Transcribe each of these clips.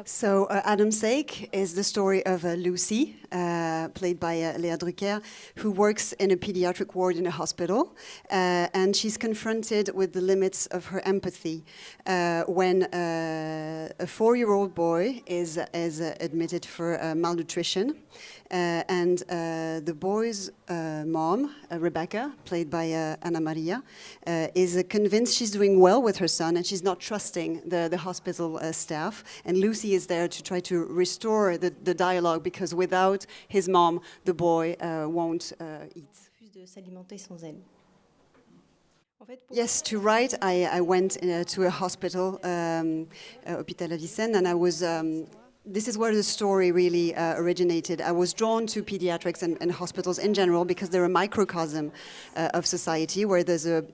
So Adam's Sake is the story of Lucy, played by Léa Drucker, who works in a pediatric ward in a hospital, and she's confronted with the limits of her empathy when a 4-year-old boy is admitted for malnutrition. And the boy's mom, Rebecca, played by Anna Maria, is convinced she's doing well with her son, and she's not trusting the hospital staff. And Lucy is there to try to restore the dialogue, because without his mom, the boy won't eat. Yes, to write, I went to a hospital, Hôpital Avicenne, and I was... this is where the story really originated. I was drawn to pediatrics and hospitals in general because they're a microcosm of society, where there's a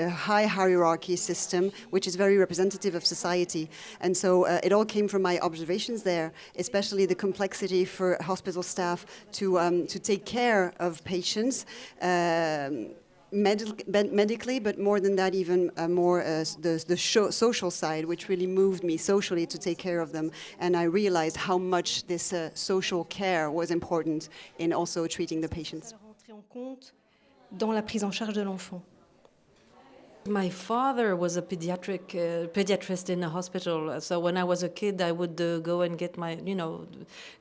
high hierarchy system which is very representative of society. And so it all came from my observations there, especially the complexity for hospital staff to take care of patients. Medically, but more than that, even more the social side, which really moved me socially to take care of them. And I realized how much this social care was important in also treating the patients. Dans la prise en charge de l'enfant. My father was a pediatrist in a hospital. So when I was a kid, I would go and get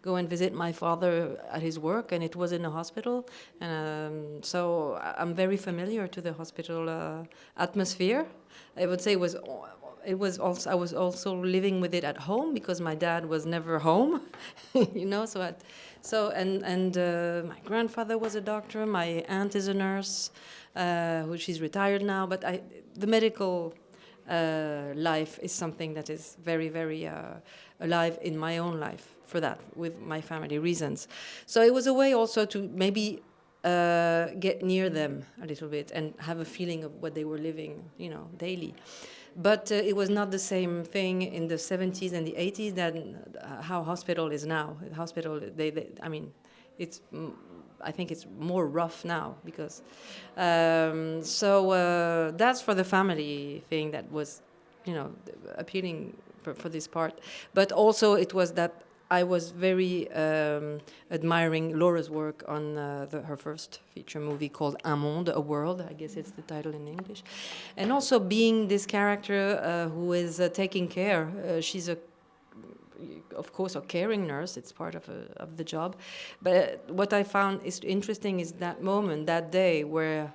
go and visit my father at his work, and it was in a hospital. So I'm very familiar to the hospital atmosphere. I would say I was also living with it at home because my dad was never home, So my grandfather was a doctor. My aunt is a nurse. She's retired now, but the medical life is something that is very, very alive in my own life for that, with my family reasons. So it was a way also to maybe get near them a little bit and have a feeling of what they were living, daily. But it was not the same thing in the 70s and the 80s that how hospital is now. Hospital, I think it's more rough now because that's for the family thing that was appealing for this part. But also it was that I was very admiring Laura's work on her first feature movie called Un Monde, A World, I guess it's the title in English. And also being this character who is taking care. She's of course, a caring nurse. It's part of the job. But what I found is interesting is that moment, that day, where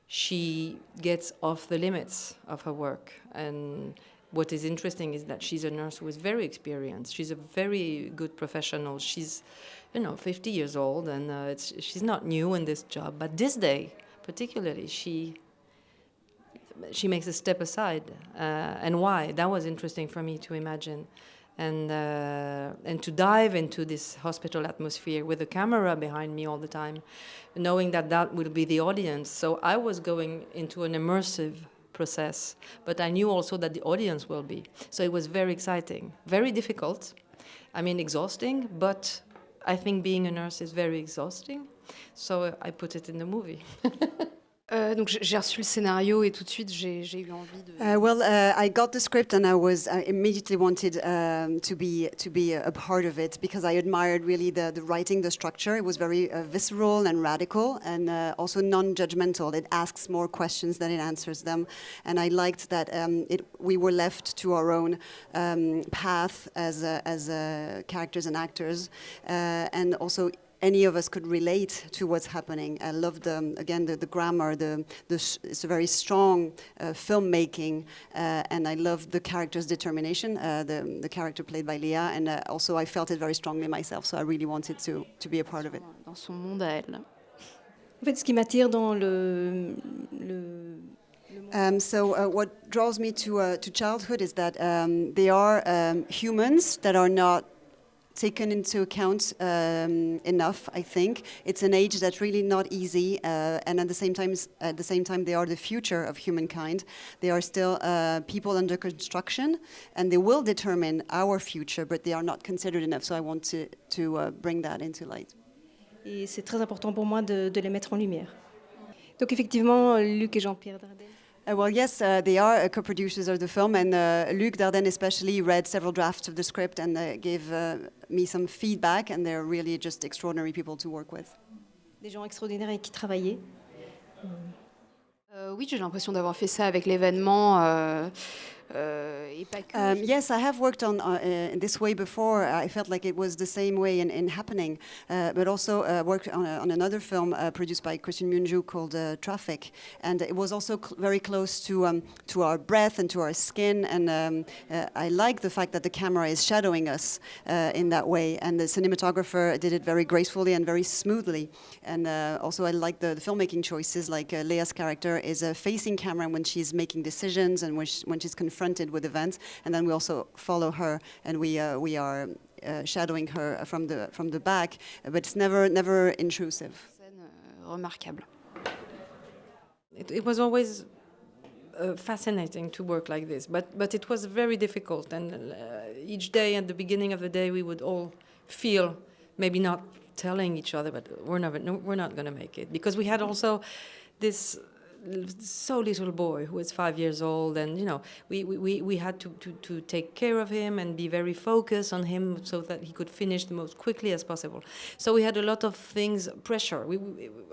she gets off the limits of her work. And what is interesting is that she's a nurse who is very experienced. She's a very good professional. She's, 50 years old, and she's not new in this job. But this day, particularly, she makes a step aside. And why? That was interesting for me to imagine. And to dive into this hospital atmosphere with a camera behind me all the time, knowing that will be the audience. So I was going into an immersive process, but I knew also that the audience will be. So it was very exciting, very difficult. Exhausting, but I think being a nurse is very exhausting. So I put it in the movie. Donc j'ai reçu le scénario et tout de suite j'ai eu envie de. I got the script and I immediately wanted to be a part of it because I admired really the writing, the structure. It was very visceral and radical and also non-judgmental. It asks more questions than it answers them, and I liked that we were left to our own path as characters and actors, and also any of us could relate to what's happening. I loved, the grammar, it's a very strong filmmaking, and I loved the character's determination, the character played by Léa, and also I felt it very strongly myself, so I really wanted to be a part of it. Dans son monde à elle. En fait, ce qui m'attire dans what draws me to childhood is that they are humans that are not taken into account enough. I think it's an age that's really not easy, and at the same time, they are the future of humankind. They are still people under construction, and they will determine our future, but they are not considered enough. So I want to bring that into light. Et c'est très important pour moi de les mettre en lumière. Donc effectivement, Luc et Jean-Pierre Dardenne. Well, yes, they are co-producers of the film, and Luc Dardenne especially read several drafts of the script and gave me some feedback, and they're really just extraordinary people to work with. Des gens extraordinaires avec qui travailler. Oui, j'ai l'impression d'avoir fait ça avec l'événement et pas que. Yes, I have worked on in this way before. I felt like it was the same way in Happening, but also worked on another film produced by Christian Mungiu called Traffic, and it was also very close to our breath and to our skin. And I like the fact that the camera is shadowing us in that way, and the cinematographer did it very gracefully and very smoothly. And also, I like the filmmaking choices. Like Lea's character is facing camera when she's making decisions and when she's confronted with events, and then we also follow her, and we are shadowing her from the back, but it's never intrusive. Scène remarquable. It was always fascinating to work like this, but it was very difficult, and each day at the beginning of the day we would all feel, maybe not telling each other, but we're not going to make it, because we had also this so little boy who was 5 years old, and we had to take care of him and be very focused on him so that he could finish the most quickly as possible. So we had a lot of things, pressure.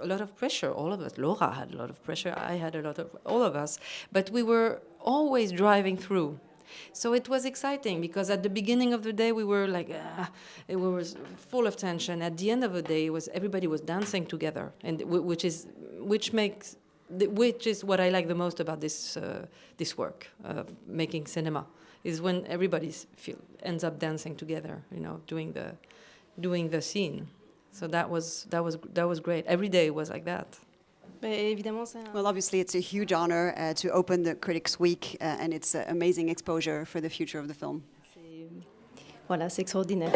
A lot of pressure. All of us. Laura had a lot of pressure. I had a lot of. All of us. But we were always driving through. So it was exciting, because at the beginning of the day we were like, it was full of tension. At the end of the day, everybody was dancing together, and which is what I like the most about this work, making cinema, is when everybody ends up dancing together, doing the scene. So that was great. Every day was like that. Well, obviously, it's a huge honor to open the Critics' Week, and it's amazing exposure for the future of the film. Voilà, c'est extraordinaire.